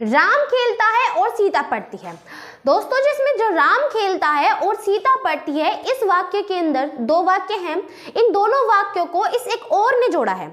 राम खेलता है और सीता पढ़ती है। दोस्तों जिसमें जो राम खेलता है और सीता पढ़ती है, इस वाक्य के अंदर दो वाक्य हैं। इन दोनों वाक्यों को इस एक और ने जोड़ा है।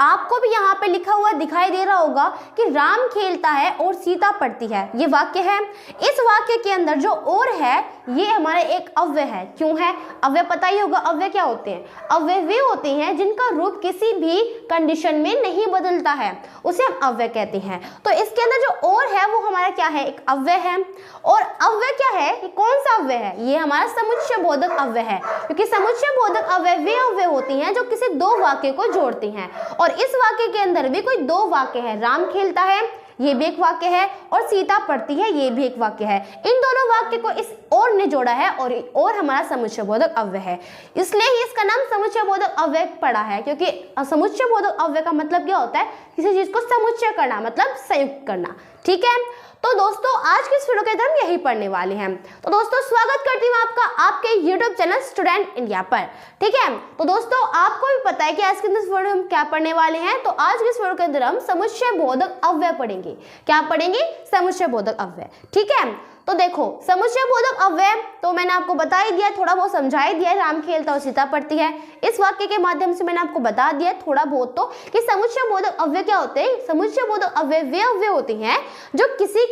आपको भी यहाँ पे लिखा हुआ दिखाई दे रहा होगा कि राम खेलता है और सीता पढ़ती है, ये वाक्य है। इस वाक्य के अंदर जो और है ये हमारे एक अव्यय है। क्यों है अव्यय? पता ही होगा अव्यय क्या होते हैं। अव्यय वे होते हैं जिनका रूप किसी भी कंडीशन में नहीं बदलता है, उसे हम अव्यय कहते हैं। तो इसके अंदर जो और है वो हमारा क्या है? एक अव्यय है। और अव्यय क्या है? ये कौन सा अव्यय है? ये हमारा समुच्चय बोधक अव्यय है, क्योंकि समुच्चय बोधक अव्यय वे अव्यय होती हैं जो किसी दो वाक्य को जोड़ती हैं। और इस वाक्य के अंदर भी कोई दो वाक्य है। राम खेलता है ये भी एक वाक्य है और सीता पढ़ती है ये भी एक वाक्य है। इन दोनों वाक्य को इस और ने जोड़ा है और हमारा समुच्चय बोधक अव्यय है। इसलिए ही इसका नाम समुच्चय बोधक अव्यय पड़ा है, क्योंकि समुच्चय बोधक अव्यय का मतलब क्या होता है? किसी चीज को समुच्चय करना, मतलब संयुक्त करना। ठीक है, तो दोस्तों आज के इस वीडियो के अंदर हम यही पढ़ने वाले हैं। तो दोस्तों स्वागत करती हूँ आपका आपके YouTube चैनल स्टूडेंट इंडिया पर। ठीक है, तो दोस्तों आपको भी पता है कि आज के इस वीडियो में हम क्या पढ़ने वाले हैं। तो आज के इस वीडियो के अंदर हम समुच्चय बोधक अव्यय पढ़ेंगे। क्या पढ़ेंगे? समुच्चय बोधक अव्यय। ठीक है, तो देखो समुच्चय बोधक अव्यय तो मैंने आपको बता ही दिया, थोड़ा बहुत समझा ही दिया। राम खेलता और सीता पढ़ती है, इस वाक्य के माध्यम से मैंने आपको बता दिया थोड़ा बहुत तो कि समुच्चय बोधक अव्यय क्या होते हैं। समुच्चय बोधक अव्यय वे अव्यय होते हैं जो किसी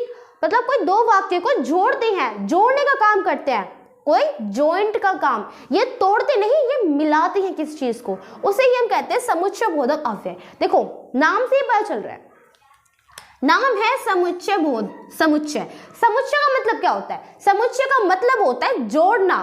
मतलब कोई दो वाक्य को जोड़ते हैं, जोड़ने का काम करते हैं, कोई जॉइंट का काम। ये तोड़ते नहीं, ये मिलाते हैं किसी चीज को, उसे ही हम कहते हैं समुच्चय बोधक अव्यय। देखो नाम से ही पता चल रहा है, नाम है समुच्चय बोध। समुच्चय समुच्चय का मतलब क्या होता है? समुच्चय का मतलब होता है जोड़ना।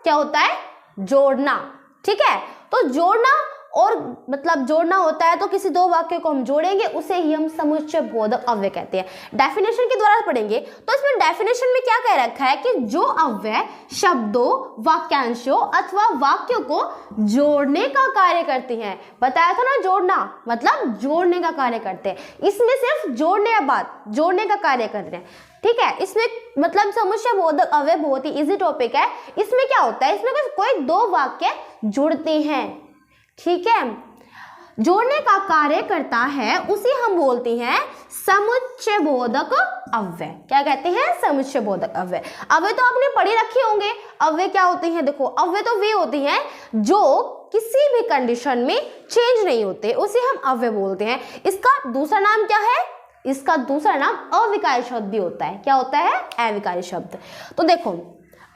क्या होता है? जोड़ना। ठीक है, तो जोड़ना और मतलब जोड़ना होता है तो किसी दो वाक्य को हम जोड़ेंगे, उसे ही हम समुच्चय बोधक अव्यय कहते हैं। डेफिनेशन के द्वारा पढ़ेंगे तो इसमें डेफिनेशन में क्या कह रखा है कि जो अव्यय शब्दों, वाक्यांशों अथवा वाक्यों को जोड़ने का कार्य करती हैं। बताया था ना, जोड़ना मतलब जोड़ने का कार्य करते हैं। इसमें सिर्फ जोड़ने का बात, जोड़ने का कार्य कर रहे हैं। ठीक है, इसमें मतलब समुच्चय बोधक अव्यय बहुत ही इजी टॉपिक है। इसमें क्या होता है? इसमें कोई दो वाक्य जुड़ते हैं। ठीक है, जोड़ने का कार्य करता है, उसे हम बोलते हैं समुच्चय बोधक अव्यय। क्या कहते हैं? समुच्चय बोधक अव्यय। अव्यय तो आपने पढ़े रखे होंगे। अव्यय क्या होते हैं? देखो अव्यय तो वे होती हैं जो किसी भी कंडीशन में चेंज नहीं होते, उसे हम अव्यय बोलते हैं। इसका दूसरा नाम क्या है? इसका दूसरा नाम अविकारी शब्द भी होता है। क्या होता है? अविकारी शब्द। तो देखो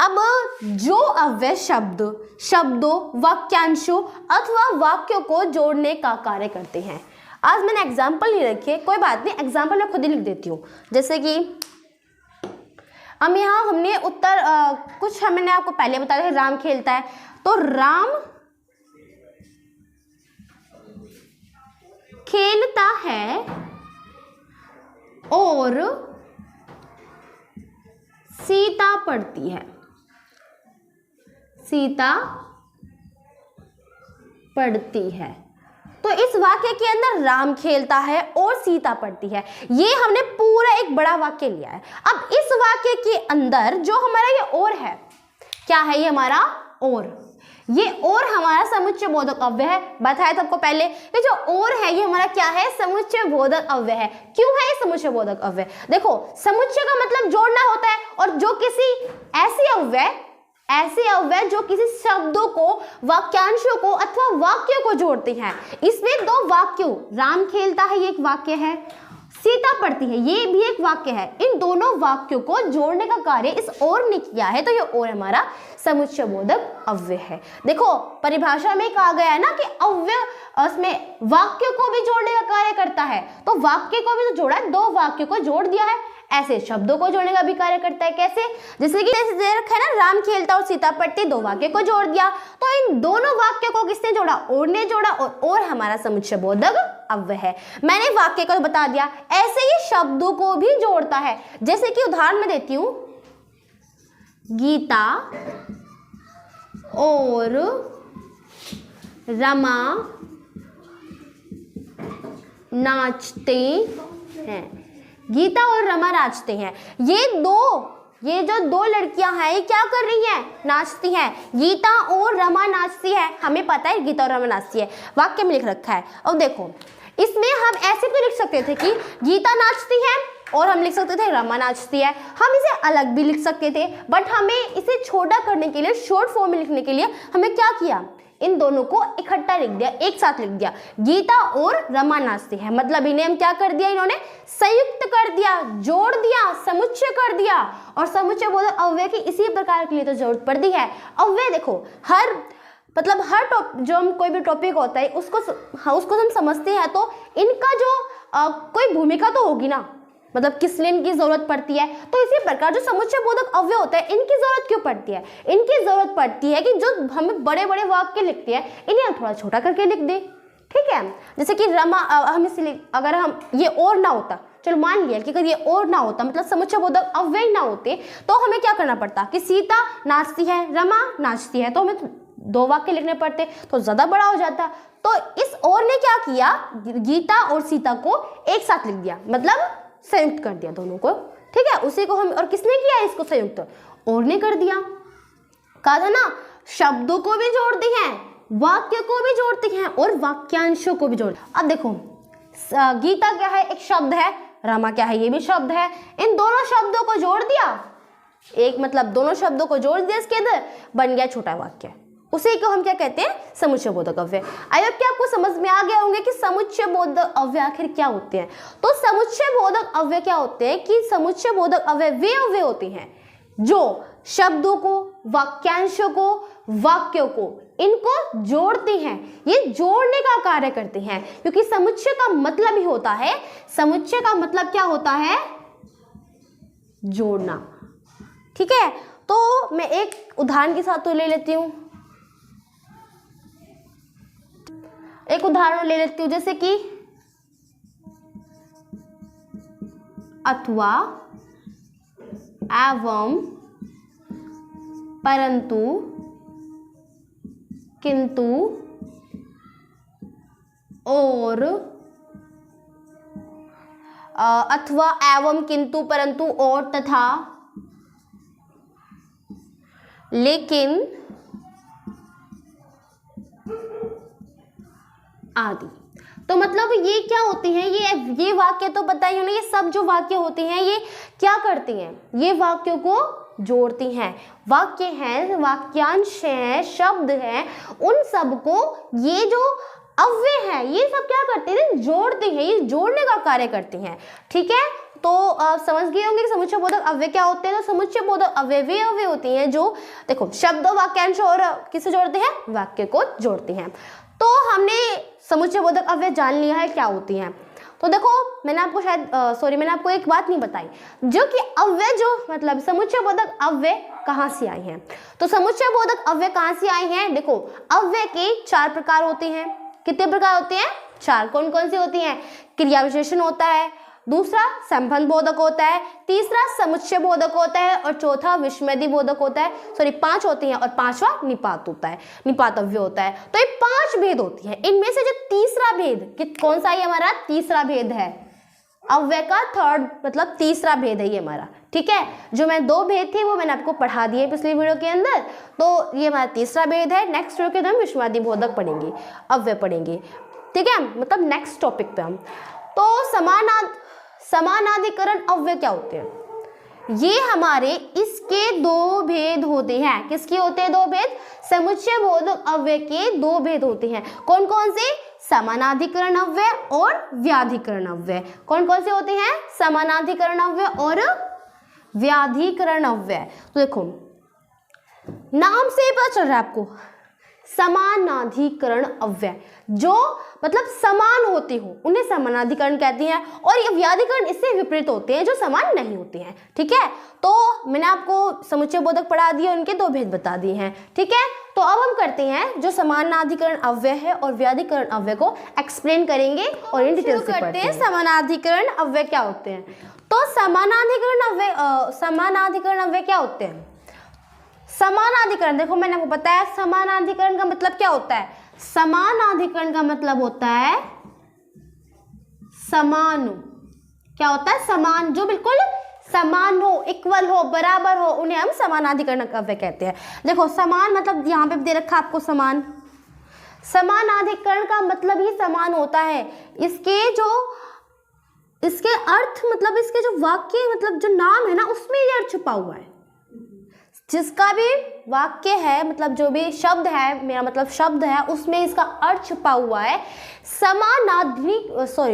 अब जो अव्यय शब्दों, वाक्यांशों अथवा वाक्यों को जोड़ने का कार्य करते हैं। आज मैंने एग्जाम्पल नहीं रखे, कोई बात नहीं, एग्जाम्पल मैं खुद ही लिख देती हूँ। जैसे कि हम यहाँ हमने उत्तर कुछ मैंने आपको पहले बताया था, राम खेलता है, तो राम खेलता है और सीता पढ़ती है। सीता पढ़ती है। तो इस वाक्य के अंदर राम खेलता है और सीता पढ़ती है, ये हमने पूरा एक बड़ा वाक्य लिया है। अब इस वाक्य के अंदर जो हमारा ये और है, क्या है ये हमारा और? ये और हमारा समुच्चय बोधक अव्यय है। बताया था आपको पहले, ये जो और है ये हमारा क्या है? समुच्चय बोधक अव्यय है। क्यों है ये समुच्चय बोधक अव्यय? देखो समुच्चय का मतलब जोड़ना होता है, और जो किसी ऐसे अव्यय जो किसी शब्दों को, वाक्यांशों को अथवा वाक्यों को जोड़ते हैं। इसमें दो वाक्यों, राम खेलता है ये एक वाक्य है, सीता पढ़ती है ये भी एक वाक्य है। इन दोनों वाक्यों को जोड़ने का कार्य इस और ने किया है, तो ये और हमारा समुच्चय बोधक अव्यय है। देखो परिभाषा में कहा गया है ना कि अव्यय उसमें वाक्य को भी जोड़ने का कार्य करता है, तो वाक्य को भी तो जोड़ा है, दो वाक्यों को जोड़ दिया है। ऐसे शब्दों को जोड़ने का भी कार्य करता है। कैसे? जैसे कि दे रखा है ना, राम खेलता और सीता पढ़ती, दो वाक्य को जोड़ दिया, तो इन दोनों वाक्यों को किसने जोड़ा? और ने जोड़ा, और हमारा समुच्चय बोधक अव्यय है। मैंने वाक्य को बता दिया, ऐसे ही शब्दों को भी जोड़ता है। जैसे कि उदाहरण में देती हूं, गीता और रमा नाचते हैं। गीता और रमा नाचते हैं। ये जो दो लड़कियां हैं, ये क्या कर रही हैं? नाचती हैं। गीता और रमा नाचती है, हमें पता है गीता और रमा नाचती है, वाक्य में लिख रखा है। अब देखो इसमें हम ऐसे भी लिख सकते थे कि गीता नाचती है और हम लिख सकते थे रमा नाचती है। हम इसे अलग भी लिख सकते थे, बट हमें इसे छोटा करने के लिए, शॉर्ट फॉर्म में लिखने के लिए हमें क्या किया, इन दोनों को इकट्ठा लिख दिया, एक साथ लिख दिया, गीता और रमा नाचती है। मतलब इन्हें हम क्या कर दिया, इन्होंने संयुक्त कर दिया, जोड़ दिया, समुच्चय कर दिया। और समुच्चय बोधक अव्यय की इसी प्रकार के लिए तो जरूरत पड़ती है। अव्यय देखो, हर जो हम कोई भी टॉपिक होता है उसको हम समझते हैं तो इनका जो कोई भूमिका तो होगी ना, मतलब किस लिए इनकी जरूरत पड़ती है। तो इसी प्रकार जो समुच्चय बोधक अव्यय होता है, इनकी जरूरत क्यों पड़ती है, इनकी जरूरत पड़ती है कि जो हमें बड़े बड़े वाक्य लिखते हैं इन्हें हम थोड़ा छोटा करके लिख दें। ठीक है, जैसे कि रमा, हम इसलिए अगर हम ये और ना होता, चलो मान लिया कि अगर ये और ना होता, मतलब समुच्चय बोधक अव्यय ना होते, तो हमें क्या करना पड़ता कि सीता नाचती है, रमा नाचती है, तो हमें 2 वाक्य लिखने पड़ते, तो ज्यादा बड़ा हो जाता। तो इस और ने क्या किया, गीता और सीता को एक साथ लिख दिया, मतलब संयुक्त कर दिया दोनों को। ठीक है, उसी को हम, और किसने किया इसको संयुक्त, और ने कर दिया। कहा था ना, शब्दों को भी जोड़ती हैं, वाक्य को भी जोड़ती हैं और वाक्यांशों को भी जोड़। अब देखो, गीता क्या है, एक शब्द है, रमा क्या है, ये भी शब्द है। इन दोनों शब्दों को जोड़ दिया, एक मतलब दोनों शब्दों को जोड़ दिया, इसके अंदर बन गया छोटा वाक्य, उसी को हम क्या कहते हैं, समुच्चय बोधक अव्यय। आई होप कि आपको समझ में आ गया होंगे कि समुच्चय बोधक अव्यय आखिर क्या होते हैं। तो समुच्चय बोधक अव्यय क्या होते हैं कि समुच्चय बोधक अव्यय वे अव्यय होते हैं जो शब्दों को, वाक्यांशों को, वाक्यों को, इनको जोड़ते हैं, ये जोड़ने का कार्य करते हैं। क्योंकि समुच्चय का मतलब ही होता है, समुच्चय का मतलब क्या होता है, जोड़ना। ठीक है, तो मैं एक उदाहरण के साथ तो ले लेती हूँ, एक उदाहरण ले लेती हूँ, जैसे कि अथवा, एवं, परंतु, किंतु, और, अथवा, एवं, किंतु, परंतु, और, तथा, लेकिन आदि। तो मतलब ये क्या होती हैं, ये वाक्य तो बताइए ना, ये सब जो वाक्य होते हैं ये क्या करती हैं, ये वाक्यों को जोड़ती हैं। वाक्य हैं, वाक्यांश हैं, शब्द हैं, उन सब को ये जो अव्यय है ये सब क्या करते हैं, जोड़ते हैं, ये जोड़ने का कार्य करते हैं। ठीक है, तो समझ गए होंगे कि समुच्चय बोधक अव्यय क्या होते हैं। तो समुच्चय बोधक अव्यय वे अव्यय होती हैं जो, देखो, शब्द, वाक्यांश और किसे जोड़ते हैं, वाक्य को जोड़ते हैं। तो हमने समुच्चय बोधक अव्यय जान लिया है क्या होती हैं। तो देखो, मैंने आपको एक बात नहीं बताई, जो कि अव्यय, जो मतलब समुच्चय बोधक अव्यय कहाँ से आई हैं। तो समुच्चय बोधक अव्यय कहाँ से आई हैं, देखो, अव्यय के 4 प्रकार होते हैं। कितने प्रकार होते हैं, 4। कौन कौन सी होती हैं, क्रिया विशेषण होता है, दूसरा संबंध बोधक होता है, तीसरा समुच्चय बोधक होता है, और चौथा विषमयदी बोधक होता है। 5 होती हैं, और 5वां निपात होता है, निपात अव्यय होता है। तो ये 5 भेद होती है। इनमें से जो तीसरा भेद कौन सा है, हमारा तीसरा भेद है, अव्यय का 3rd मतलब तीसरा भेद है ये हमारा। ठीक है, जो मैं 2 भेद थे वो मैंने आपको पढ़ा दिए पिछली वीडियो के अंदर, तो ये हमारा तीसरा भेद है। नेक्स्ट वीडियो के अंदर हम विषमयदी बोधक पढ़ेंगे, अव्यय पढ़ेंगे। ठीक है, मतलब नेक्स्ट टॉपिक पे हम। तो समानाधिकरण अव्यय क्या होते हैं, ये हमारे इसके 2 भेद होते हैं। किसके होते हैं 2 भेद, समुच्चय बोधक अव्यय के 2 भेद होते हैं। कौन कौन से, समानाधिकरण अव्यय और व्याधिकरण अव्यय। कौन कौन से होते हैं, समानाधिकरण अव्यय और व्याधिकरण अव्यय। तो देखो, नाम से ही पता चल रहा है आपको, समानाधिकरण अव्यय जो मतलब समान होते हो उन्हें समानाधिकरण कहते हैं, और ये व्याधिकरण इससे विपरीत होते हैं जो समान नहीं होते हैं। ठीक है, तो मैंने आपको समुच्चय बोधक पढ़ा दिया, उनके 2 भेद बता दिए हैं। ठीक है, तो अब हम करते हैं जो समानाधिकरण अव्यय है और व्याधिकरण अव्यय को एक्सप्लेन करेंगे और इन डिटेल से पढ़ते हैं। समानाधिकरण अव्यय क्या होते हैं, तो समानाधिकरण अव्यय क्या होते हैं। समानाधिकरण, देखो मैंने आपको बताया समानाधिकरण का मतलब क्या होता है। समानाधिकरण का मतलब होता है समान, क्या होता है, समान, जो बिल्कुल समान हो, इक्वल हो, बराबर हो, उन्हें हम समानाधिकरण अव्यय कहते हैं। देखो, समान मतलब यहाँ पे दे रखा आपको समान, समानाधिकरण का मतलब ही समान होता है। इसके जो इसके अर्थ मतलब इसके जो वाक्य मतलब जो नाम है ना उसमें ये अर्थ छुपा हुआ है। जिसका भी वाक्य है मतलब जो भी शब्द है, मेरा मतलब शब्द है, उसमें इसका अर्थ छुपा हुआ है।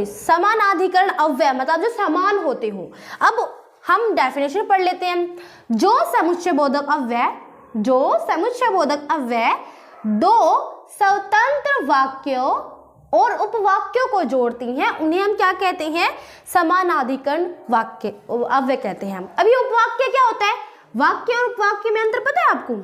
समानाधिकरण अव्यय मतलब जो समान होते हो। अब हम डेफिनेशन पढ़ लेते हैं। जो समुच्चय बोधक अव्यय दो स्वतंत्र वाक्यों और उपवाक्यों को जोड़ती हैं, उन्हें हम क्या कहते हैं? समानाधिकरण वाक्य अव्यय कहते हैं। अभी उपवाक्य क्या होता है? वाक्य और उपवाक्य में अंतर पता है आपको?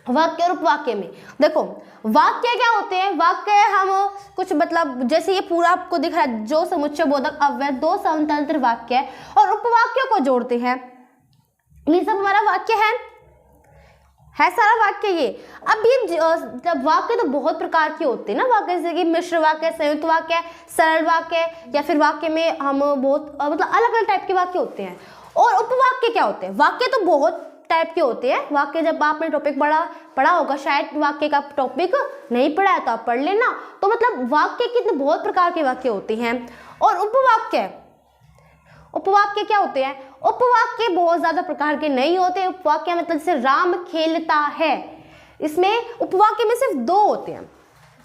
वाक्य और उपवाक्य में देखो, वाक्य क्या होते हैं? वाक्य हम कुछ मतलब जैसे ये पूरा आपको दिख रहा है, जो समुच्चय बोधक अव्यय दो स्वतंत्र वाक्य और उपवाक्यों को जोड़ते हैं, ये सब हमारा वाक्य है सारा वाक्य ये। अब ये जब वाक्य तो बहुत प्रकार के होते हैं ना वाक्य, जैसे कि मिश्र वाक्य, संयुक्त वाक्य, सरल वाक्य, या फिर वाक्य में हम बहुत मतलब अलग अलग टाइप के वाक्य होते हैं। और उपवाक्य क्या होते हैं? वाक्य तो बहुत टाइप के होते हैं। वाक्य जब आपने टॉपिक पढ़ा होगा, शायद वाक्य का टॉपिक नहीं पढ़ा है तो आप पढ़ लेना। तो मतलब वाक्य कितने बहुत प्रकार के वाक्य होते हैं। और उपवाक्य क्या होते हैं? उपवाक्य बहुत ज्यादा प्रकार के नहीं होते। उपवाक्य मतलब जैसे राम खेलता है, इसमें उपवाक्य में सिर्फ दो होते हैं,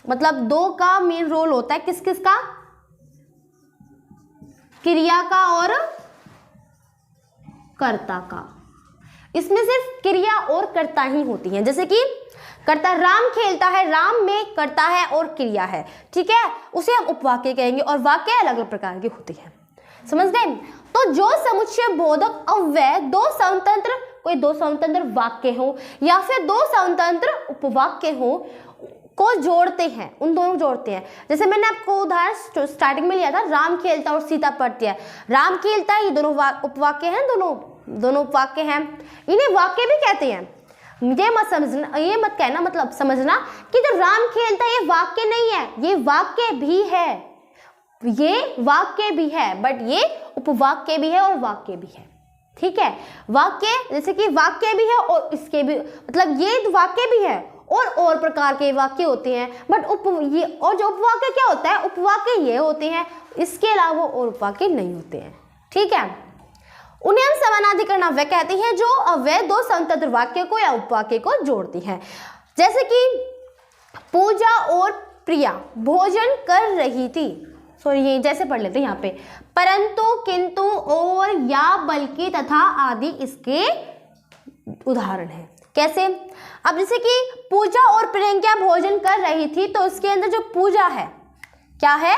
मतलब दो का मेन रोल होता है। किस किस का? क्रिया का और कर्ता का। इसमें सिर्फ क्रिया और कर्ता ही होती हैं। जैसे कि कर्ता राम खेलता है, राम में कर्ता है और क्रिया है, ठीक है, उसे हम उपवाक्य कहेंगे। और वाक्य अलग अलग प्रकार की होती है, समझ गए? तो जो समुच्चय बोधक अव्यय दो स्वतंत्र वाक्य हो या फिर दो स्वतंत्र उपवाक्य हो को जोड़ते हैं, उन दोनों को जोड़ते हैं। जैसे मैंने आपको उदाहरण स्टार्टिंग में लिया था, राम खेलता और सीता पढ़ती है। राम खेलता है, ये दोनों उपवाक्य हैं, दोनों उपवाक्य हैं। इन्हें वाक्य भी कहते हैं। ये मत समझना, ये मत कहना मतलब समझना कि जो राम खेलता है ये वाक्य नहीं है, ये वाक्य भी है, ये वाक्य भी है, बट ये उपवाक्य भी है और वाक्य भी है, ठीक है। वाक्य जैसे कि वाक्य भी है और इसके भी मतलब ये वाक्य भी है और प्रकार के वाक्य होते हैं, बट ये और जो उपवाक्य क्या होता है? उपवाक्य ये होते हैं, इसके अलावा और उपवाक्य नहीं होते हैं, ठीक है। उन्हें हम समानाधिकरण अव्यय कहते हैं, जो अव्यय दो स्वतंत्र वाक्य को या उपवाक्य को जोड़ती हैं। जैसे कि पूजा और प्रिया भोजन कर रही थी, सॉरी ये जैसे पढ़ लेते हैं यहाँ पे, परंतु, किंतु, और, या, बल्कि, तथा आदि इसके उदाहरण हैं। कैसे? अब जैसे कि पूजा और प्रियंका भोजन कर रही थी, तो उसके अंदर जो पूजा है क्या है?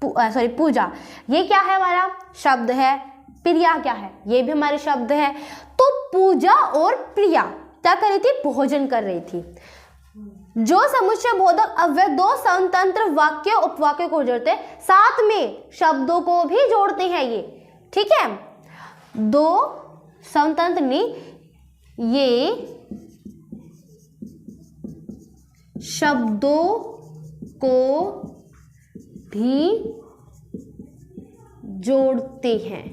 पूजा, ये क्या है? हमारा शब्द है। प्रिया क्या है? ये भी हमारे शब्द है। तो पूजा और प्रिया क्या कर रही थी? भोजन कर रही थी। जो समुच्चय बोधक अव्यय दो स्वतंत्र वाक्य उपवाक्य को जोड़ते हैं, साथ में शब्दों को भी जोड़ते हैं ये, ठीक है। दो स्वतंत्र नहीं, ये शब्दों को भी जोड़ते हैं।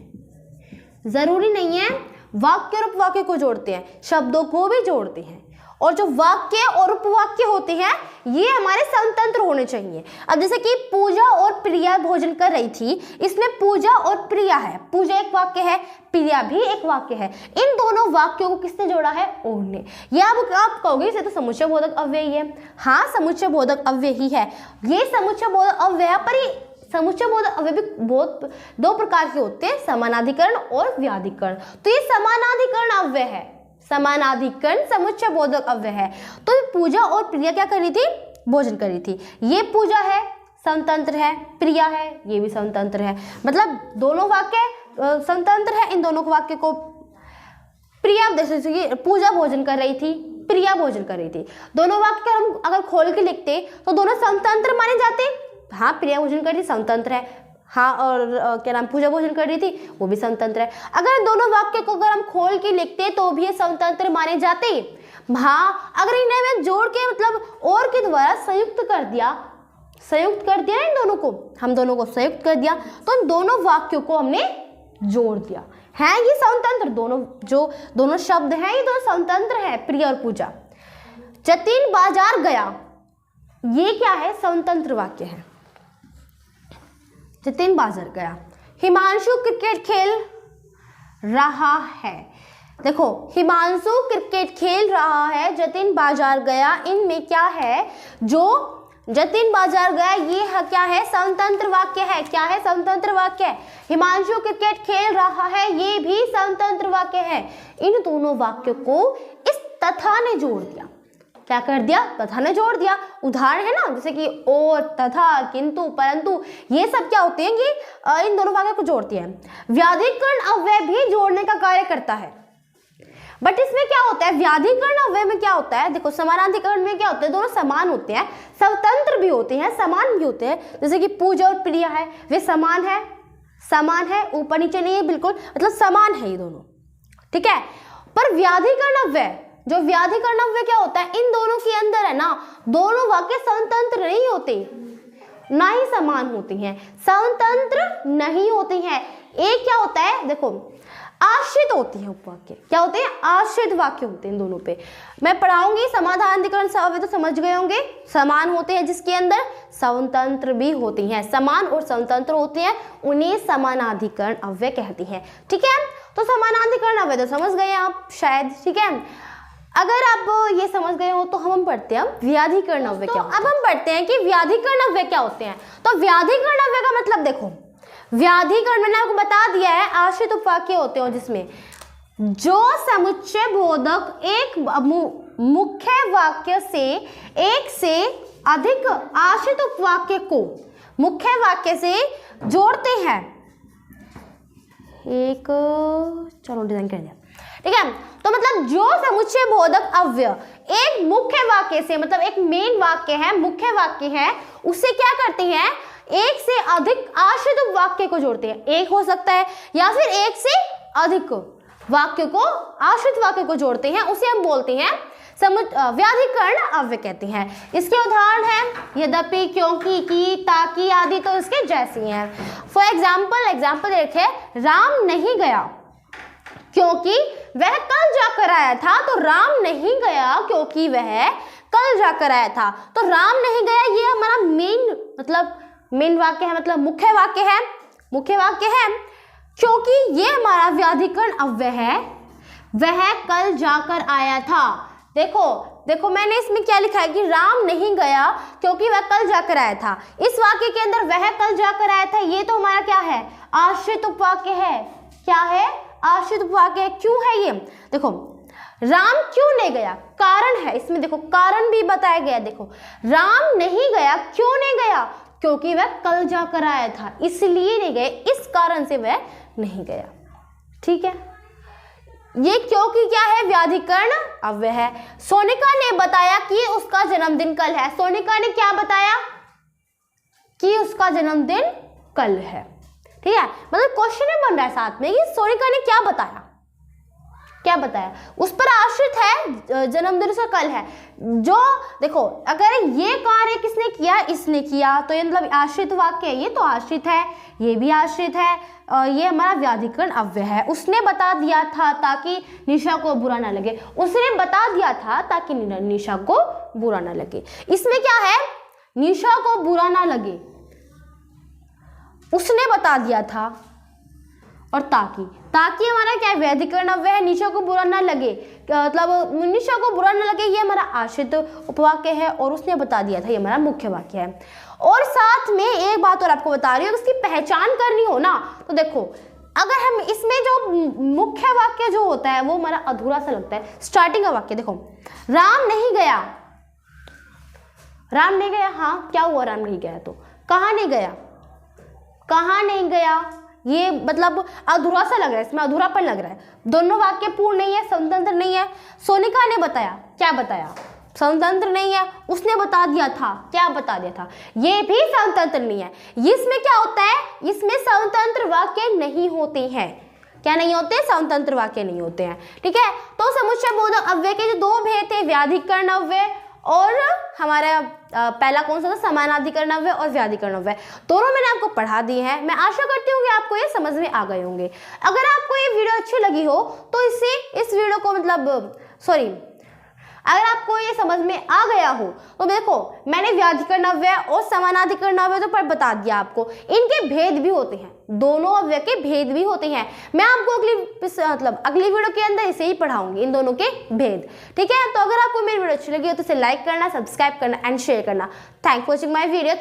जरूरी नहीं है वाक्य और उपवाक्य को जोड़ते हैं, शब्दों को भी जोड़ते हैं। और जो वाक्य और उपवाक्य होते हैं ये हमारे स्वतंत्र होने चाहिए। अब जैसे कि पूजा और प्रिया भोजन कर रही थी, इसमें पूजा और प्रिया है, पूजा एक वाक्य है, प्रिया भी एक वाक्य है। इन दोनों वाक्यों को किसने जोड़ा है? और ने। यह आप कहोगे इसे तो समुच्चय बोधक अव्यय ही है। हाँ, समुच्चय बोधक अव्यय ही है, ये समुच्चय बोधक अव्यय है। पर ये समुच्चय बोधक अव्यय भी बहुत दो प्रकार के होते हैं, समानाधिकरण और व्याधिकरण। तो ये समानाधिकरण अव्यय है, समानाधिकरण समुच्चय बोधक अव्यय है। तो पूजा और प्रिया क्या कर रही थी? भोजन कर रही थी। ये पूजा है, स्वतंत्र है, प्रिया है, ये भी स्वतंत्र है, मतलब दोनों वाक्य स्वतंत्र है। इन दोनों वाक्य को प्रिया, जैसे कि पूजा भोजन कर रही थी, प्रिया भोजन कर रही थी, दोनों वाक्य हम अगर खोल के लिखते तो दोनों स्वतंत्र माने जाते। हाँ, प्रिया भोजन कर रही स्वतंत्र है, हाँ, और क्या नाम पूजा भोजन कर रही थी वो भी स्वतंत्र है। अगर दोनों वाक्य को अगर हम खोल के लिखते तो भी ये स्वतंत्र माने जाते। हाँ, अगर इन्हें मैं जोड़ के मतलब और के द्वारा संयुक्त कर दिया इन दोनों को, हम दोनों को संयुक्त कर दिया, तो इन दोनों वाक्यों को हमने जोड़ दिया है। ये स्वतंत्र दोनों शब्द हैं, ये दोनों स्वतंत्र है, प्रिया और पूजा। जतिन बाजार गया, ये क्या है? स्वतंत्र वाक्य है। जतिन बाजार गया। हिमांशु क्रिकेट खेल रहा है। देखो हिमांशु क्रिकेट खेल रहा है, जतिन बाजार गया, इनमें क्या है, जो जतिन बाजार गया ये क्या है, समतंत्र वाक्य है। क्या है, समतंत्र वाक्य है। हिमांशु क्रिकेट खेल रहा है ये भी समतंत्र वाक्य है। इन दोनों वाक्यों को इस तथा ने जोड़ दिया। क्या कर दिया, तथा ने जोड़ दिया। उदाहरण है ना, जैसे कि और, तथा, किंतु, परंतु, ये सब क्या होते हैं कि इन दोनों वाक्यों को जोड़ती है। व्याधिकरण अव्यय भी जोड़ने का कार्य करता है, बट इसमें क्या होता है, व्याधिकरण अव्यय में क्या होता है, देखो समानाधिकरण में क्या होता है, दोनों समान होते हैं, स्वतंत्र भी होते हैं, समान भी होते हैं। जैसे कि पूजा और प्रिया है, वे समान है, ऊपर नीचे नहीं है, बिल्कुल मतलब समान है ये दोनों, ठीक है। पर व्याधिकरण अव्यय, जो व्याधिकरण अव्यय क्या होता है, इन दोनों के अंदर है ना, दोनों वाक्य स्वतंत्र नहीं होते, ना ही समान होती हैं, स्वतंत्र नहीं होती हैं। एक क्या होता है, देखो आश्रित होती है उपवाक्य। क्या होते हैं, आश्रित वाक्य होते हैं इन दोनों पे। मैं पढ़ाऊंगी समानाधिकरण अव्यय तो समझ गए होंगे, समान होते हैं जिसके अंदर स्वतंत्र भी होती हैं, समान और स्वतंत्र होते हैं, उन्हें समानाधिकरण अव्यय कहती हैं, ठीक है। तो समानाधिकरण अव्यय तो समझ गए आप शायद, ठीक है। अगर आप ये समझ गए हो तो हम पढ़ते हैं व्याधिकरण अव्यय क्या होते हैं। अब हम पढ़ते हैं कि व्याधिकरण अव्यय क्या होते हैं। तो व्याधिकरण अव्यय का मतलब देखो, व्याधिकरण मैंने आपको बता दिया है, आश्रित उपवाक्य होते हैं जिसमें जो समुच्चय बोधक एक मुख्य वाक्य से एक से अधिक आश्रित उपवाक्य को मुख्य वाक्य से जोड़ते हैं। एक चलो डिजाइन कर दिया, ठीक है। तो मतलब जो समुच्चय बोधक अव्यय एक मुख्य वाक्य से, मतलब एक मेन वाक्य है, मुख्य वाक्य है, उससे क्या करते हैं, एक से अधिक आश्रित वाक्य को जोड़ते हैं। एक हो सकता है या फिर एक से अधिक वाक्य को, आश्रित वाक्य को जोड़ते हैं, उसे हम बोलते हैं व्याधिकरण अव्यय कहते हैं। इसके उदाहरण है यद्यपि, क्योंकि, की, ताकि आदि, तो इसके जैसी हैं। फॉर एग्जाम्पल देखें, राम नहीं गया क्योंकि वह कल जाकर आया था, तो राम नहीं गया क्योंकि वह कल जाकर आया था। तो राम नहीं गया ये हमारा मेन वाक्य है, मतलब मुख्य वाक्य है, क्योंकि ये हमारा व्याधिकरण अव्यय है, वह कल जाकर आया था। देखो मैंने इसमें क्या लिखा है कि राम नहीं गया क्योंकि वह कल जाकर आया था। इस वाक्य के अंदर वह कल जाकर आया था, ये तो हमारा क्या है, आश्रित उपवाक्य है। क्या है, आश्रित उपवाक्य है। क्यों है ये, देखो राम क्यों नहीं गया, कारण है इसमें, देखो कारण भी बताया गया। देखो राम नहीं गया, क्यों नहीं गया, क्योंकि वह कल जाकर आया था, इसलिए नहीं गए, इस कारण से वह नहीं गया, ठीक है। ये क्योंकि क्या है, व्याधिकरण अव्यय है। सोनिका ने बताया कि उसका जन्मदिन कल है। सोनिका ने क्या बताया, कि उसका जन्मदिन कल है, ठीक है। मतलब क्वेश्चन में बन रहा है साथ में कि सोनिका ने क्या बताया, उस पर आश्रित है, जन्मदिन उसका कल है। जो देखो अगर ये कार्य किसने किया, इसने किया, तो ये मतलब आश्रित वाक्य है, ये तो आश्रित है, ये भी आश्रित है, ये हमारा व्याधिकरण अव्यय है। उसने बता दिया था ताकि निशा को बुरा ना लगे, उसने बता दिया था ताकि निशा को बुरा ना लगे। इसमें क्या है, निशा को बुरा ना लगे, उसने बता दिया था, और ताकि हमारा क्या है, व्याधिकरण अव्यय है, निशा को बुरा ना लगे, मतलब निशा को बुरा ना लगे, ये हमारा आश्रित उपवाक्य है, और उसने बता दिया था, ये हमारा मुख्य वाक्य है। और साथ में एक बात और आपको बता रही हूँ, उसकी पहचान करनी हो ना, तो देखो अगर हम इसमें जो मुख्य वाक्य जो होता है वो हमारा अधूरा सा लगता है। स्टार्टिंग का वाक्य देखो, राम नहीं गया, हाँ क्या हुआ, राम नहीं गया, तो कहाँ नहीं गया, ये मतलब अधूरा सा लग रहा है, इसमें अधूरापन लग रहा है, दोनों वाक्य पूर्ण नहीं है, स्वतंत्र नहीं है। सोनिका ने बताया, क्या बताया, स्वतंत्र नहीं है, उसने बता दिया था, क्या बता दिया था, ये भी स्वतंत्र नहीं है। इसमें क्या होता है, इसमें स्वतंत्र वाक्य नहीं होते हैं, क्या नहीं होते, स्वतंत्र वाक्य नहीं होते हैं, ठीक है। तो समुच्चय बोधक अव्यय के जो दो भेद थे, व्याधिकरण अव्यय और हमारा पहला कौन सा था, समानाधिकरण अव्यय और व्याधिकरण अव्यय, दोनों मैंने आपको पढ़ा दिए हैं। मैं आशा करती हूँ कि आपको ये समझ में आ गए होंगे। अगर आपको ये वीडियो अच्छी लगी हो तो इस वीडियो को अगर आपको ये समझ में आ गया हो तो देखो मैंने व्याधिकरण अव्यय और समानाधिकरण अव्यय तो पर बता दिया आपको, इनके भेद भी होते हैं, दोनों अव्यय के भेद भी होते हैं। मैं आपको अगली वीडियो के अंदर इसे ही पढ़ाऊंगी, इन दोनों के भेद। ठीक है, तो अगर आपको मेरी वीडियो अच्छी लगी हो तो इसे लाइक करना, सब्सक्राइब करना एंड शेयर करना। Thank for watching my video.